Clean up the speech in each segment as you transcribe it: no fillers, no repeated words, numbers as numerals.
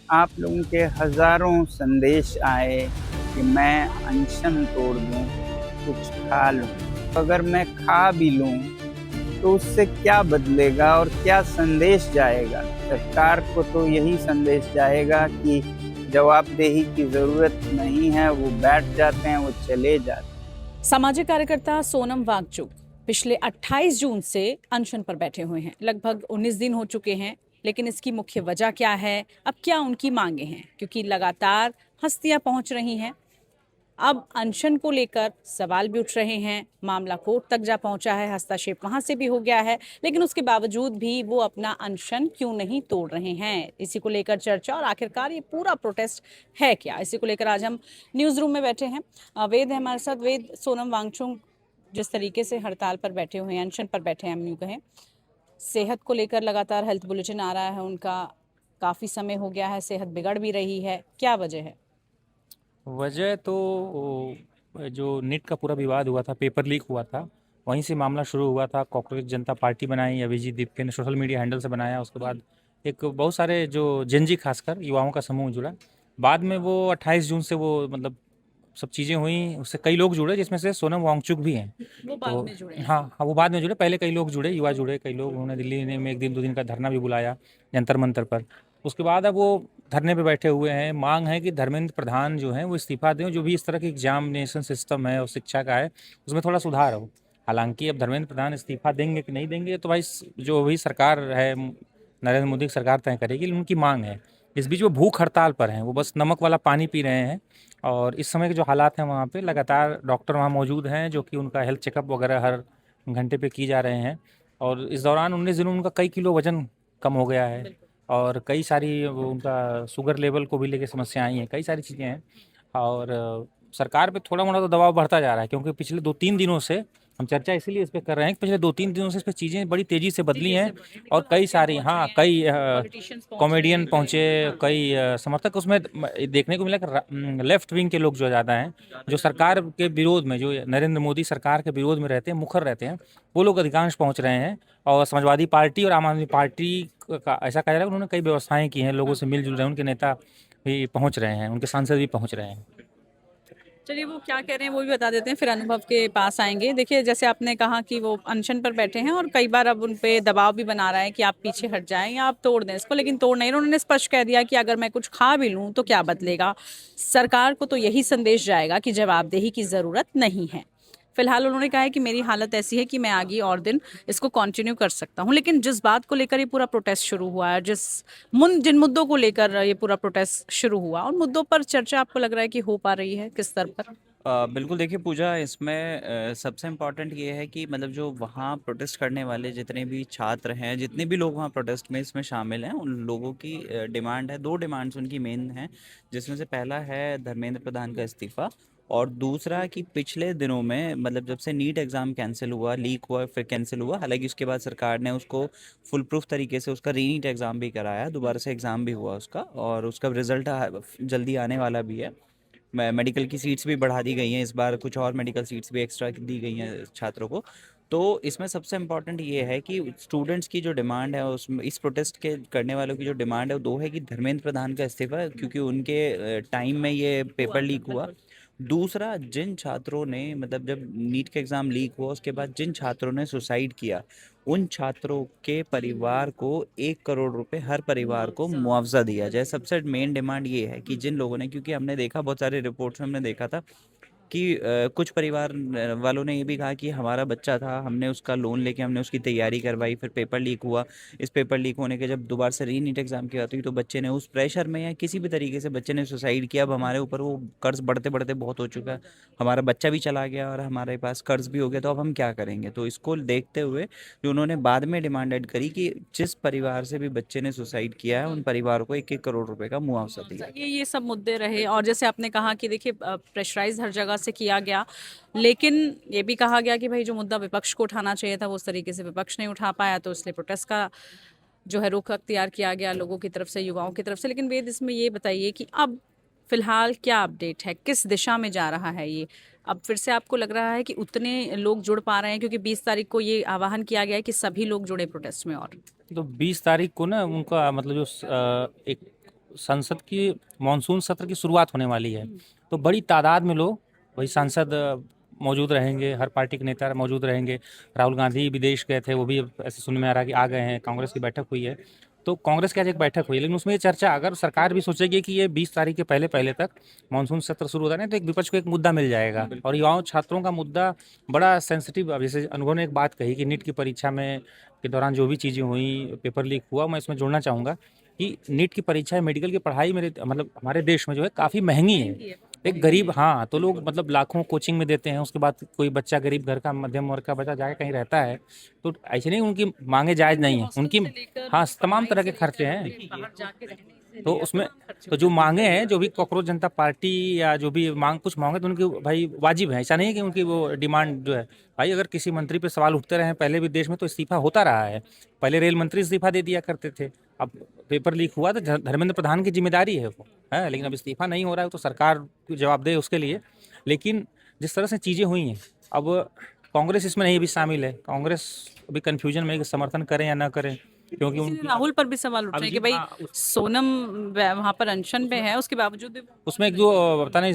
आप लोगों के हज़ारों संदेश आए कि मैं अनशन तोड़ दूँ, कुछ खा लूँ। अगर मैं खा भी लूँ, तो उससे क्या बदलेगा और क्या संदेश जाएगा? सरकार को तो यही संदेश जाएगा कि जवाबदेही की ज़रूरत नहीं है, वो बैठ जाते हैं, वो चले जाते हैं। सामाजिक कार्यकर्ता सोनम वांगचुक पिछले 28 जून से अनशन पर बैठे हुए हैं। लगभग 19 दिन हो चुके हैं, लेकिन इसकी मुख्य वजह क्या है? अब क्या उनकी मांगे हैं? क्योंकि लगातार हस्तियां पहुंच रही हैं। अब अनशन को लेकर सवाल भी उठ रहे हैं। मामला कोर्ट तक जा पहुंचा है, हस्तक्षेप वहां से भी हो गया है, लेकिन उसके बावजूद भी वो अपना अनशन क्यों नहीं तोड़ रहे हैं? इसी को लेकर चर्चा और आखिरकार ये पूरा प्रोटेस्ट है क्या, इसी को लेकर आज हम न्यूज रूम में बैठे हैं। वेद है हमारे साथ। वेद, सोनम वांगचुक जिस तरीके से हड़ताल पर बैठे हुए हैं, अनशन पर बैठे हैं, हम यूं कहें, सेहत को लेकर लगातार हेल्थ बुलेटिन आ रहा है उनका। काफी समय हो गया है, सेहत बिगड़ भी रही है, क्या वजह है? वजह तो जो नीट का पूरा विवाद हुआ था, पेपर लीक हुआ था, वहीं से मामला शुरू हुआ था। कॉकरोच जनता पार्टी बनाई, अभिजीत दीपके ने सोशल मीडिया हैंडल से बनाया। उसके बाद एक बहुत सारे जो जेनजी खासकर युवाओं का समूह जुड़ा। बाद में वो 28 जून से वो मतलब सब चीज़ें हुई, उससे कई लोग जुड़े, जिसमें से सोनम वांगचुक भी हैं। वो बाद तो में जुड़े हैं। हाँ हाँ, वो बाद में जुड़े। पहले कई लोग जुड़े, युवा जुड़े, कई लोग। उन्होंने दिल्ली में एक दिन 2 दिन का धरना भी बुलाया जंतर मंतर पर। उसके बाद अब वो धरने पे बैठे हुए हैं। मांग है कि धर्मेंद्र प्रधान जो हैं वो इस्तीफा दें। जो भी इस तरह की एग्जामिनेशन सिस्टम है और शिक्षा का है, उसमें थोड़ा सुधार हो। हालांकि अब धर्मेंद्र प्रधान इस्तीफा देंगे कि नहीं देंगे तो भाई जो भी सरकार है, नरेंद्र मोदी की सरकार तय करेगी। उनकी मांग है। इस बीच वो भूख हड़ताल पर हैं, वो बस नमक वाला पानी पी रहे हैं। और इस समय के जो हालात हैं वहाँ पे, लगातार डॉक्टर वहाँ मौजूद हैं जो कि उनका हेल्थ चेकअप वगैरह हर घंटे पे की जा रहे हैं। और इस दौरान 19 दिनों में उनका कई किलो वजन कम हो गया है। और कई सारी वो उनका शुगर लेवल को भी लेके समस्या आई हैं, कई सारी चीज़ें हैं। और सरकार पे थोड़ा मोड़ा तो दबाव बढ़ता जा रहा है, क्योंकि पिछले 2-3 दिनों से हम चर्चा इसीलिए इस पे कर रहे हैं कि पिछले 2-3 दिनों से इस पे चीज़ें बड़ी तेज़ी से बदली हैं। और कई सारी, हाँ, कई कॉमेडियन पहुंचे, कई समर्थक उसमें देखने को मिला कि लेफ्ट विंग के लोग जो ज़्यादा हैं, जो सरकार के विरोध में, जो नरेंद्र मोदी सरकार के विरोध में रहते हैं, मुखर रहते हैं, वो लोग अधिकांश पहुंच रहे हैं। और समाजवादी पार्टी और आम आदमी पार्टी का ऐसा कहा जा रहा है कि उन्होंने कई व्यवस्थाएं की हैं, लोगों से मिलजुल रहे हैं, उनके नेता भी पहुंच रहे हैं, उनके सांसद भी पहुंच रहे हैं। चलिए, वो क्या कह रहे हैं वो भी बता देते हैं, फिर अनुभव के पास आएंगे। देखिए, जैसे आपने कहा कि वो अनशन पर बैठे हैं और कई बार अब उन पे दबाव भी बना रहा है कि आप पीछे हट जाएं या आप तोड़ दें इसको, लेकिन तोड़ नहीं रहे। उन्होंने स्पष्ट कह दिया कि अगर मैं कुछ खा भी लूं तो क्या बदलेगा? सरकार को तो यही संदेश जाएगा कि जवाबदेही की जरूरत नहीं है। फिलहाल उन्होंने कहा है कि मेरी हालत ऐसी है कि मैं आगे और दिन इसको कंटिन्यू कर सकता हूं। लेकिन जिस बात को लेकर ये पूरा प्रोटेस्ट शुरू हुआ है, जिन मुद्दों को लेकर ये पूरा प्रोटेस्ट शुरू हुआ, उन मुद्दों पर चर्चा आपको लग रहा है कि हो पा रही है किस स्तर पर? बिल्कुल। देखिए पूजा, इसमें सबसे इम्पोर्टेंट ये है कि मतलब जो वहाँ प्रोटेस्ट करने वाले जितने भी छात्र हैं, जितने भी लोग वहाँ प्रोटेस्ट में इसमें शामिल हैं, उन लोगों की डिमांड है, दो डिमांड्स उनकी मेन हैं। जिसमें से पहला है धर्मेंद्र प्रधान का इस्तीफा, और दूसरा कि पिछले दिनों में मतलब जब से नीट एग्ज़ाम कैंसिल हुआ, लीक हुआ, फिर कैंसिल हुआ, हालांकि उसके बाद सरकार ने उसको फुल प्रूफ तरीके से उसका रीनीट एग्ज़ाम भी कराया, दोबारा से एग्ज़ाम भी हुआ उसका, और उसका रिजल्ट जल्दी आने वाला भी है। मेडिकल की सीट्स भी बढ़ा दी गई हैं, इस बार कुछ और मेडिकल सीट्स भी एक्स्ट्रा दी गई हैं छात्रों को। तो इसमें सबसे इम्पोर्टेंट ये है कि स्टूडेंट्स की जो डिमांड है, उसमें इस प्रोटेस्ट के करने वालों की जो डिमांड है वो दो है कि धर्मेंद्र प्रधान का इस्तीफा, क्योंकि उनके टाइम में ये पेपर लीक हुआ। दूसरा, जिन छात्रों ने मतलब जब नीट का एग्ज़ाम लीक हुआ उसके बाद जिन छात्रों ने सुसाइड किया, उन छात्रों के परिवार को 1 करोड़ रुपए हर परिवार को मुआवजा दिया जाए। सबसे मेन डिमांड ये है कि जिन लोगों ने, क्योंकि हमने देखा बहुत सारे रिपोर्ट्स में हमने देखा था कि कुछ परिवार वालों ने ये भी कहा कि हमारा बच्चा था, हमने उसका लोन लेके हमने उसकी तैयारी करवाई, फिर पेपर लीक हुआ। इस पेपर लीक होने के जब दोबारा से री नीट एग्ज़ाम की बात हुई तो बच्चे ने उस प्रेशर में या किसी भी तरीके से बच्चे ने सुसाइड किया। अब हमारे ऊपर वो कर्ज बढ़ते बढ़ते बहुत हो चुका है, हमारा बच्चा भी चला गया और हमारे पास कर्ज भी हो गया, तो अब हम क्या करेंगे? तो इसको देखते हुए जो उन्होंने बाद में डिमांड ऐड करी कि जिस परिवार से भी बच्चे ने सुसाइड किया है उन परिवारों को 1-1 करोड़ रुपए का मुआवजा दिया जाए। ये सब मुद्दे रहे। और जैसे आपने कहा कि देखिए, प्रेशराइज हर जगह से किया गया, लेकिन ये भी कहा गया कि भाई जो मुद्दा विपक्ष को उठाना चाहिए था वो उस तरीके से विपक्ष नहीं उठा पाया, तो इसलिए प्रोटेस्ट का जो है रुख अख्तियार किया गया लोगों की तरफ से, युवाओं की तरफ से। लेकिन वेद, इसमें ये बताइए कि अब फिलहाल क्या अपडेट है, किस दिशा में जा रहा है ये? अब फिर से आपको लग रहा है कि उतने लोग जुड़ पा रहे हैं? क्योंकि 20 तारीख को ये आह्वान किया गया है कि सभी लोग जुड़े प्रोटेस्ट में। और तो 20 तारीख को ना उनका मतलब जो एक संसद की मानसून सत्र की शुरुआत होने वाली है, तो बड़ी तादाद में लोग वही सांसद मौजूद रहेंगे, हर पार्टी के नेता मौजूद रहेंगे। राहुल गांधी विदेश गए थे, वो भी ऐसे सुनने में आ रहा है कि आ गए हैं। कांग्रेस की बैठक हुई है, तो कांग्रेस की आज एक बैठक हुई है, लेकिन उसमें ये चर्चा, अगर सरकार भी सोचेगी कि ये 20 तारीख के पहले पहले तक मानसून सत्र शुरू होता है तो एक विपक्ष को एक मुद्दा मिल जाएगा। और युवाओं छात्रों का मुद्दा बड़ा सेंसिटिव। अब जैसे अनुभव ने एक बात कही कि नीट की परीक्षा में के दौरान जो भी चीज़ें हुई, पेपर लीक हुआ, मैं इसमें जोड़ना चाहूँगा कि नीट की परीक्षा, मेडिकल की पढ़ाई मेरे मतलब हमारे देश में जो है काफ़ी महंगी है। एक गरीब, हाँ, तो लोग मतलब लाखों कोचिंग में देते हैं, उसके बाद कोई बच्चा गरीब घर का, मध्यम वर्ग का बच्चा जाके कहीं रहता है, तो ऐसे नहीं उनकी मांगे जायज़ नहीं है, उनकी, हाँ, तमाम तरह के खर्चे हैं। तो उसमें तो जो मांगे हैं, जो भी कॉकरोच जनता पार्टी या जो भी मांग, कुछ मांगे तो उनकी भाई वाजिब है, ऐसा नहीं है कि उनकी वो डिमांड जो है। भाई अगर किसी मंत्री पे सवाल उठते रहे पहले भी देश में, तो इस्तीफा होता रहा है। पहले रेल मंत्री इस्तीफा दे दिया करते थे, अब पेपर लीक हुआ तो धर्मेंद्र प्रधान की जिम्मेदारी है वो, है, लेकिन अब इस्तीफा नहीं हो रहा है तो सरकार जवाबदेह उसके लिए। लेकिन जिस तरह से चीज़ें हुई हैं, अब कांग्रेस इसमें नहीं भी शामिल है। कांग्रेस अभी कन्फ्यूजन में है कि समर्थन करें या ना करें, क्योंकि इसीलिए उनकी राहुल पर भी सवाल उठ रहे हैं कि भाई सोनम वहां पर अनशन पे है, उसके बावजूद भी उसमें एक दो पता नहीं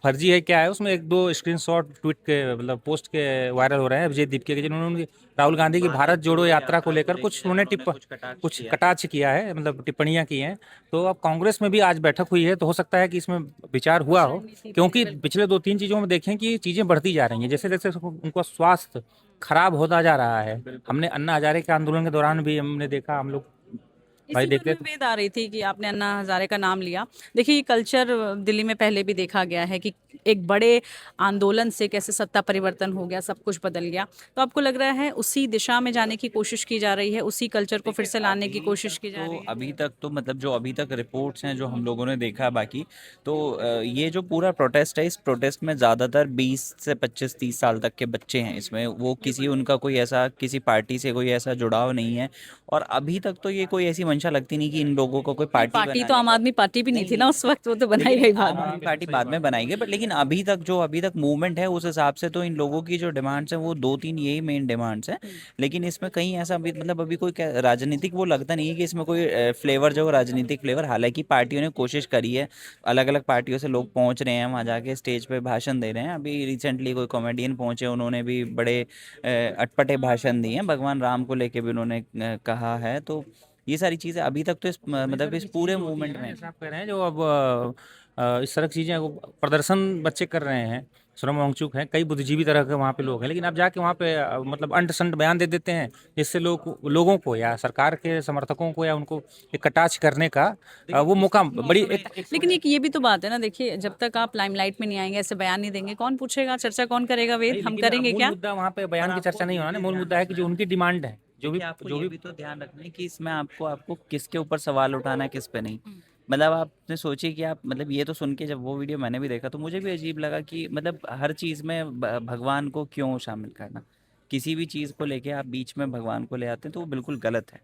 फर्जी है क्या है, उसमें एक दो स्क्रीनशॉट ट्वीट के मतलब पोस्ट के वायरल हो रहे हैं विजय दीपके के, जिन्होंने राहुल गांधी की भारत जोड़ो यात्रा को लेकर कुछ उन्होंने कुछ कटाक्ष किया है, मतलब टिप्पणियां की हैं। तो अब कांग्रेस में भी आज बैठक हुई है, तो हो सकता है कि इसमें विचार हुआ हो, क्योंकि पिछले 2-3 चीज़ों में देखें कि चीज़ें बढ़ती जा रही हैं, जैसे जैसे उनका स्वास्थ्य खराब होता जा रहा है। हमने अन्ना हजारे के आंदोलन के दौरान भी हमने देखा, हम लोग भाई इसी पर देखते मैं वेद आ रही थी कि आपने अन्ना हजारे का नाम लिया। देखिए, ये कल्चर दिल्ली में पहले भी देखा गया है कि एक बड़े आंदोलन से कैसे सत्ता परिवर्तन हो गया, सब कुछ बदल गया। तो आपको लग रहा है उसी दिशा में जाने की कोशिश की जा रही है, उसी कल्चर को फिर से लाने की कोशिश की जा रही है? अभी तक तो मतलब जो अभी तक रिपोर्ट्स हैं जो हम लोगों ने देखा है बाकी, तो ये जो पूरा प्रोटेस्ट है, इस प्रोटेस्ट में ज़्यादातर 20 से 25-30 साल तक के बच्चे हैं इसमें। वो किसी उनका कोई ऐसा किसी पार्टी से कोई ऐसा जुड़ाव नहीं है, और अभी तक तो ये कोई ऐसी मंशा लगती नहीं कि इन लोगों को कोई पार्टी पार्टी तो आम आदमी पार्टी भी नहीं थी ना उस वक्त, वो तो बनाई गई बाद आम में। आदमी पार्टी बाद में बनाई गई, बट लेकिन अभी तक मूवमेंट है उस हिसाब से, तो इन लोगों की जो डिमांड्स हैं वो 2-3 यही मेन डिमांड्स हैं। लेकिन इसमें कहीं ऐसा भी मतलब अभी कोई राजनीतिक वो लगता नहीं है कि इसमें कोई फ्लेवर जो राजनीतिक फ्लेवर, हालांकि पार्टियों ने कोशिश करी है, अलग अलग पार्टियों से लोग पहुंच रहे हैं वहाँ जाके स्टेज पे भाषण दे रहे हैं। अभी रिसेंटली कोई कॉमेडियन पहुंचे, उन्होंने भी बड़े अटपटे भाषण दिए हैं, भगवान राम को लेके भी उन्होंने कहा है। तो ये सारी चीज़ें अभी तक तो मतलब इस पूरे मूवमेंट में जैसे आप कह रहे हैं, जो अब इस तरह की चीज़ें प्रदर्शन बच्चे कर रहे हैं, सोनम वांगचुक हैं, कई बुद्धिजीवी तरह के वहाँ पे लोग हैं, लेकिन आप जाके वहाँ पे मतलब अंट संट बयान दे देते हैं, जिससे लोगों को या सरकार के समर्थकों को या उनको एक कटाक्ष करने का वो मौका बड़ी लेकिन ये भी तो बात है ना, देखिए, जब तक आप लाइमलाइट में नहीं आएंगे, ऐसे बयान नहीं देंगे, कौन पूछेगा, चर्चा कौन करेगा? वेद हम करेंगे मूल क्या? मुद्दा वहाँ पे बयान की चर्चा नहीं होना है, मूल मुद्दा है कि जो उनकी डिमांड है, आपको ये भी तो ध्यान रखना है कि इसमें आपको किसके ऊपर सवाल उठाना है, किस पे नहीं। मतलब आपने सोची कि आप मतलब ये तो सुन के जब वो वीडियो मैंने भी देखा तो मुझे भी अजीब लगा कि मतलब हर चीज़ में भगवान को क्यों शामिल करना, किसी भी चीज़ को लेके आप बीच में भगवान को ले आते हैं तो वो बिल्कुल गलत है।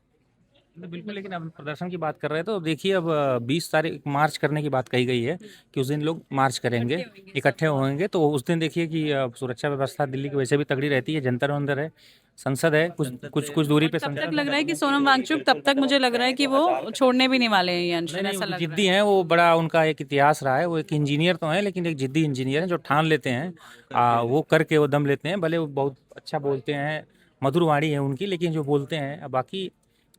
बिल्कुल। लेकिन अब प्रदर्शन की बात कर रहे हैं तो देखिए, अब 20 तारीख मार्च करने की बात कही गई है कि उस दिन लोग मार्च करेंगे, इकट्ठे होंगे। तो उस दिन देखिए कि सुरक्षा व्यवस्था दिल्ली की वैसे भी तगड़ी रहती है, जंतर मंतर है, संसद है, कुछ दूरी पे तब तक लग रहा है कि सोनम वांगचुक, तब तक मुझे लग रहा है कि वो छोड़ने भी नहीं वाले हैं ये अनशन, ऐसा लग रहा है। जिद्दी हैं, वो बड़ा उनका एक इतिहास रहा है। वो एक इंजीनियर तो हैं, लेकिन एक जिद्दी इंजीनियर हैं जो ठान लेते हैं, वो करके वो दम लेते हैं। भले वो बहुत अच्छा बोलते हैं, मधुर वाणी है उनकी, लेकिन जो बोलते हैं। बाकी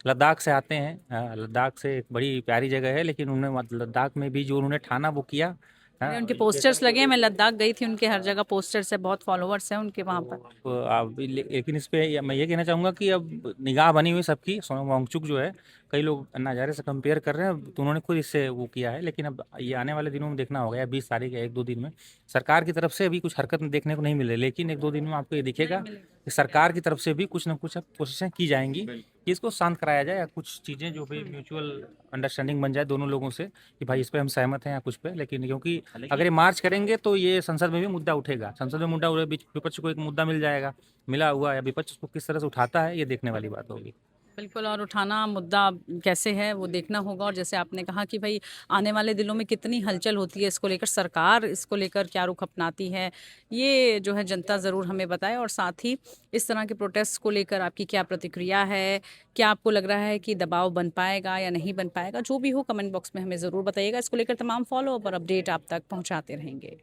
लद्दाख से आते हैं, लद्दाख से एक बड़ी प्यारी जगह है, लेकिन उन्होंने लद्दाख में भी जो उन्होंने ठाना वो किया। अरे उनके पोस्टर्स लगे हैं, मैं लद्दाख गई थी, उनके हर जगह पोस्टर्स है, बहुत फॉलोअर्स हैं उनके वहाँ पर। लेकिन इस पे मैं ये कहना चाहूँगा कि अब निगाह बनी हुई सबकी, सोनम वांगचुक जो है, कई लोग अन्ना हजारे से कंपेयर कर रहे हैं, तो उन्होंने खुद इससे वो किया है। लेकिन अब ये आने वाले दिनों में देखना होगा, या 20 तारीख या 1-2 दिन में सरकार की तरफ से अभी कुछ हरकत देखने को नहीं मिले, लेकिन 1-2 दिन में आपको ये दिखेगा कि सरकार की तरफ से भी कुछ ना कुछ अब कोशिशें की जाएंगी कि इसको शांत कराया जाए, या कुछ चीज़ें जो भी म्यूचुअल अंडरस्टैंडिंग बन जाए दोनों लोगों से कि भाई इस पे हम सहमत हैं या कुछ पे। लेकिन क्योंकि अगर ये मार्च करेंगे तो ये संसद में भी मुद्दा उठेगा, संसद में मुद्दा उठे, विपक्ष को एक मुद्दा मिल जाएगा, मिला हुआ, या विपक्ष उसको किस तरह से उठाता है, ये देखने वाली बात होगी। बिल्कुल, और उठाना मुद्दा कैसे है वो देखना होगा। और जैसे आपने कहा कि भाई आने वाले दिनों में कितनी हलचल होती है इसको लेकर, सरकार इसको लेकर क्या रुख अपनाती है, ये जो है जनता ज़रूर हमें बताए। और साथ ही इस तरह के प्रोटेस्ट को लेकर आपकी क्या प्रतिक्रिया है, क्या आपको लग रहा है कि दबाव बन पाएगा या नहीं बन पाएगा, जो भी हो कमेंट बॉक्स में हमें ज़रूर बताइएगा। इसको लेकर तमाम फॉलो अप और अपडेट आप तक पहुँचाते रहेंगे।